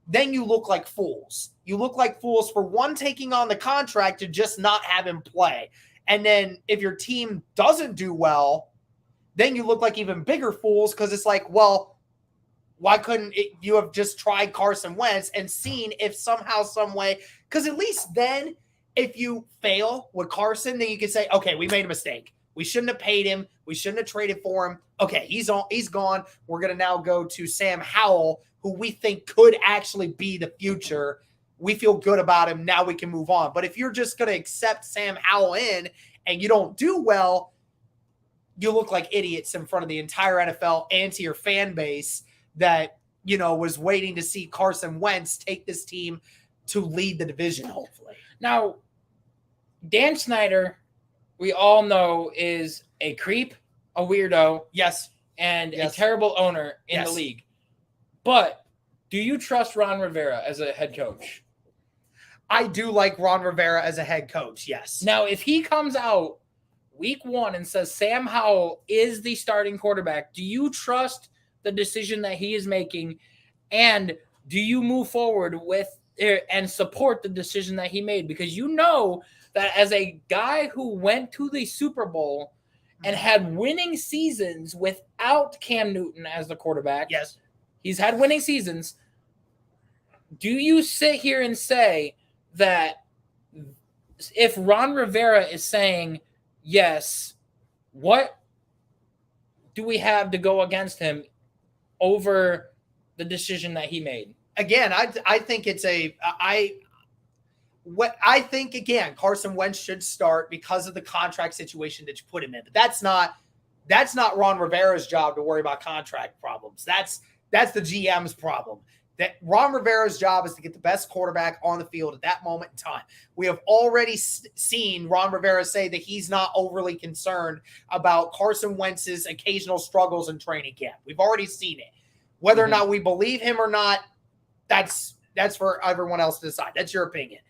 then you look like fools. You look like fools for one, taking on the contract to just not have him play. And then if your team doesn't do well, then you look like even bigger fools, because it's like, well, why couldn't you have just tried Carson Wentz and seen if somehow, some way, because at least then if you fail with Carson, then you can say, okay, we made a mistake. We shouldn't have paid him. We shouldn't have traded for him. Okay, he's gone. We're going to now go to Sam Howell, who we think could actually be the future. We feel good about him. Now we can move on. But if you're just going to accept Sam Howell in and you don't do well, you look like idiots in front of the entire NFL and to your fan base that, was waiting to see Carson Wentz take this team to lead the division, hopefully. Now, Dan Snyder, we all know, is a creep, a weirdo, yes, and a terrible owner in the league. But do you trust Ron Rivera as a head coach? I do like Ron Rivera as a head coach, yes. Now, if he comes out week one and says Sam Howell is the starting quarterback, do you trust the decision that he is making? And do you move forward with and support the decision that he made? Because you know that as a guy who went to the Super Bowl and had winning seasons without Cam Newton as the quarterback. Yes. He's had winning seasons. Do you sit here and say that if Ron Rivera is saying yes, what do we have to go against him over the decision that he made? Again, I think it's I think, again, Carson Wentz should start because of the contract situation that you put him in. But that's not Ron Rivera's job to worry about contract problems. That's the GM's problem. That Ron Rivera's job is to get the best quarterback on the field at that moment in time. We have already seen Ron Rivera say that he's not overly concerned about Carson Wentz's occasional struggles in training camp. We've already seen it. Whether or not we believe him or not, that's for everyone else to decide. That's your opinion.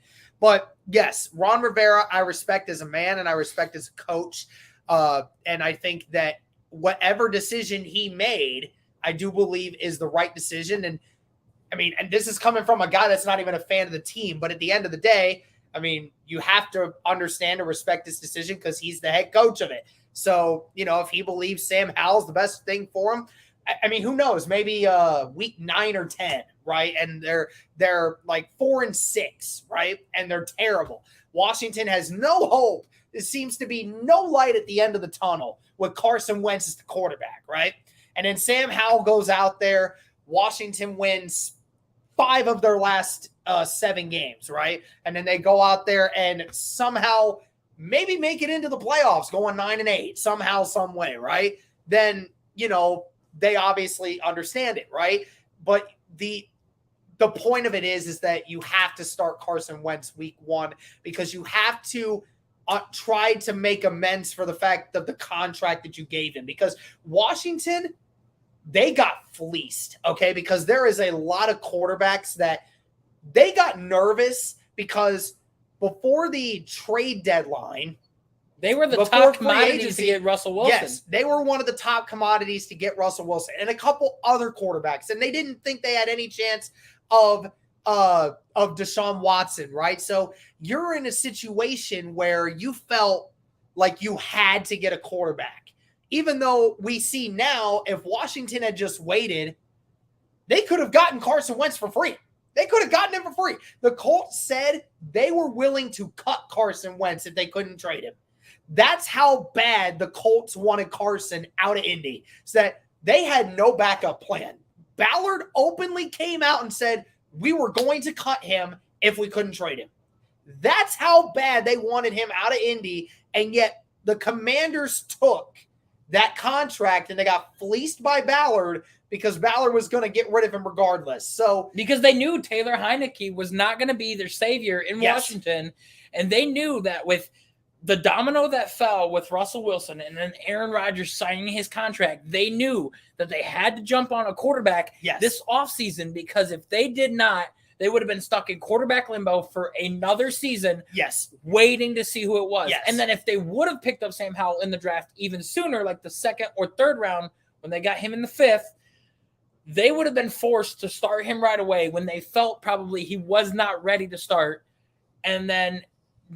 But yes, Ron Rivera, I respect as a man and I respect as a coach. And I think that whatever decision he made, I do believe is the right decision. And I mean, and this is coming from a guy that's not even a fan of the team. But at the end of the day, I mean, you have to understand and respect this decision because he's the head coach of it. So, if he believes Sam Howell's the best thing for him, I mean, who knows? Maybe week 9 or 10, right? And they're like 4-6, right? And they're terrible. Washington has no hope. There seems to be no light at the end of the tunnel with Carson Wentz as the quarterback, right? And then Sam Howell goes out there. Washington wins 5 of their last 7 games, right? And then they go out there and somehow maybe make it into the playoffs, going 9-8, somehow, some way, right? Then, they obviously understand it, right? But the the point of it is that you have to start Carson Wentz week 1 because you have to try to make amends for the fact of the contract that you gave him. Because Washington, they got fleeced, okay? Because there is a lot of quarterbacks that they got nervous because before the trade deadline, they were the top commodities to get Russell Wilson. Yes, they were one of the top commodities to get Russell Wilson and a couple other quarterbacks. And they didn't think they had any chance of Deshaun Watson, right? So you're in a situation where you felt like you had to get a quarterback. Even though we see now, if Washington had just waited, they could have gotten Carson Wentz for free. They could have gotten him for free. The Colts said they were willing to cut Carson Wentz if they couldn't trade him. That's how bad the Colts wanted Carson out of Indy, so that they had no backup plan. Ballard openly came out and said, we were going to cut him if we couldn't trade him. That's how bad they wanted him out of Indy, and yet the Commanders took that contract and they got fleeced by Ballard because Ballard was going to get rid of him regardless. So because they knew Taylor Heineke was not going to be their savior in Washington, and they knew that with the domino that fell with Russell Wilson and then Aaron Rodgers signing his contract, they knew that they had to jump on a quarterback this offseason, because if they did not, they would have been stuck in quarterback limbo for another season, waiting to see who it was. And then if they would have picked up Sam Howell in the draft even sooner, like the 2nd or 3rd round, when they got him in the 5th, they would have been forced to start him right away when they felt probably he was not ready to start. And then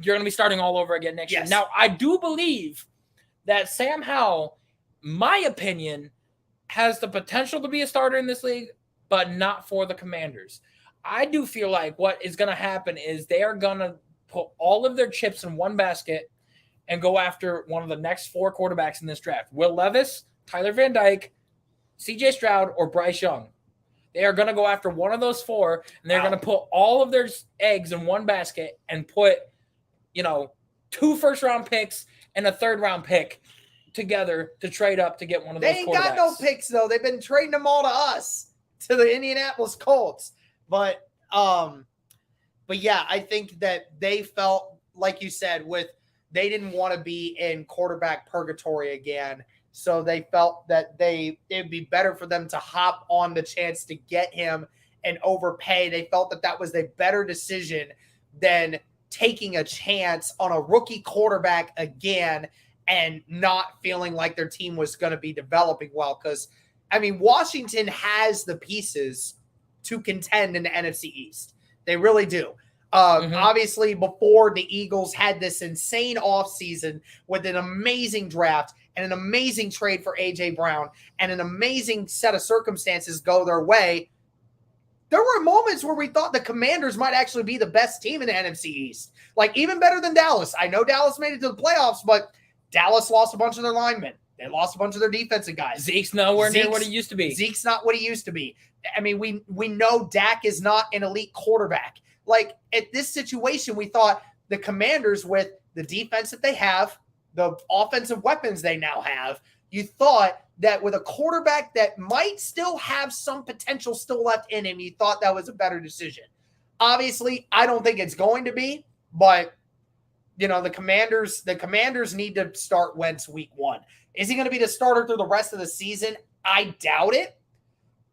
you're going to be starting all over again next year. Now, I do believe that Sam Howell, my opinion, has the potential to be a starter in this league, but not for the Commanders. I do feel like what is going to happen is they are going to put all of their chips in one basket and go after one of the next 4 quarterbacks in this draft. Will Levis, Tyler Van Dyke, CJ Stroud, or Bryce Young. They are going to go after one of those 4, and they're going to put all of their eggs in one basket and put, 2 first-round picks and a 3rd-round pick together to trade up to get one of those quarterbacks. They ain't got no picks, though. They've been trading them all to us, to the Indianapolis Colts. But yeah, I think that they felt, like you said, they didn't want to be in quarterback purgatory again. So they felt that it'd be better for them to hop on the chance to get him and overpay. They felt that was a better decision than taking a chance on a rookie quarterback again and not feeling like their team was going to be developing well. Because, Washington has the pieces to contend in the NFC East. They really do. Obviously, before the Eagles had this insane offseason with an amazing draft and an amazing trade for A.J. Brown and an amazing set of circumstances go their way, there were moments where we thought the Commanders might actually be the best team in the NFC East. Like, even better than Dallas. I know Dallas made it to the playoffs, but Dallas lost a bunch of their linemen. They lost a bunch of their defensive guys. Zeke's nowhere near what he used to be. Zeke's not what he used to be. We know Dak is not an elite quarterback. Like, at this situation, we thought the Commanders, with the defense that they have, the offensive weapons they now have, you thought that with a quarterback that might still have some potential still left in him, you thought that was a better decision. Obviously, I don't think it's going to be, but the Commanders need to start Wentz week 1. Is he going to be the starter through the rest of the season? I doubt it,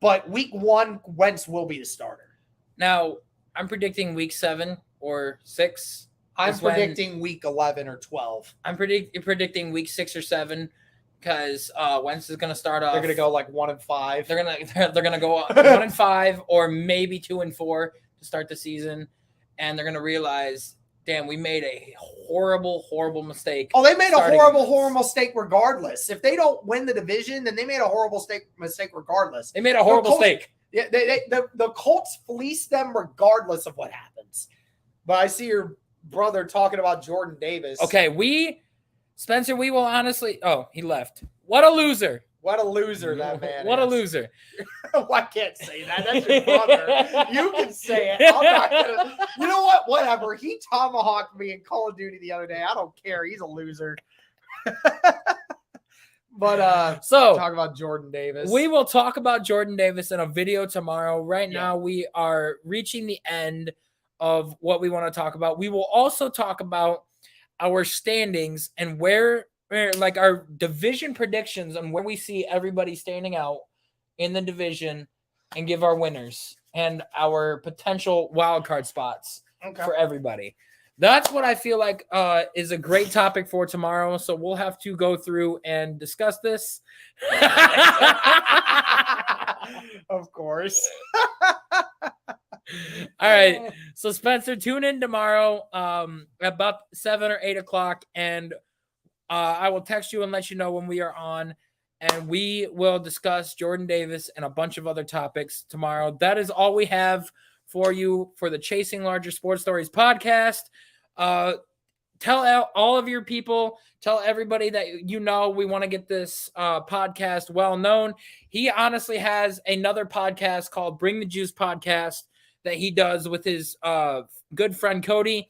but week 1, Wentz will be the starter. Now, I'm predicting week 7 or 6. I'm predicting week 11 or 12. I'm predicting week 6 or 7 because Wentz is going to start off. They're going to go like 1-5. They're going to go 1-5 or maybe 2-4 to start the season, and they're going to realize, damn, we made a horrible, horrible mistake. Oh, they made a horrible mistake regardless. If they don't win the division, then they made a horrible mistake regardless. They made a horrible mistake. Yeah, the Colts fleece them regardless of what happens. But I see your brother talking about Jordan Davis. Okay, Spencer, we will honestly. Oh, he left. What a loser! What a loser that man! What a loser! I can't say that. That's your brother. You can say it. I'm not gonna. You know what? Whatever. He tomahawked me in Call of Duty the other day. I don't care. He's a loser. But So talk about Jordan Davis. we will talk about Jordan Davis in a video tomorrow. Right Yeah. now, we are reaching the end of what we want to talk about. We will also talk about our standings and where like our division predictions on where we see everybody standing out in the division and give our winners and our potential wild card spots for everybody. That's what I feel like is a great topic for tomorrow. So we'll have to go through and discuss this. Of course. All right. So Spencer, tune in tomorrow about 7 or 8 o'clock, and I will text you and let you know when we are on, and we will discuss Jordan Davis and a bunch of other topics tomorrow. That is all we have for you for the Chasing Larger Sports Stories podcast. Tell all of your people, tell everybody that you know we want to get this podcast well known. He honestly has another podcast called Bring the Juice Podcast that he does with his good friend Cody.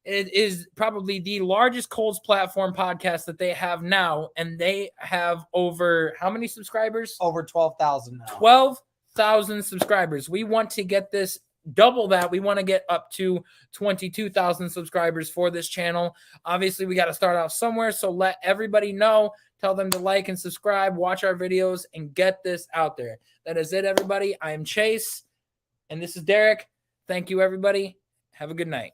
It is probably the largest Colts platform podcast that they have now, and they have over how many subscribers? Over 12,000 now. 12,000 subscribers. We want to get this double that. We want to get up to 22,000 subscribers for this channel. Obviously, we got to start off somewhere, so let everybody know. Tell them to like and subscribe, watch our videos, and get this out there. That is it, everybody. I am Chase, and this is Derek. Thank you, everybody. Have a good night.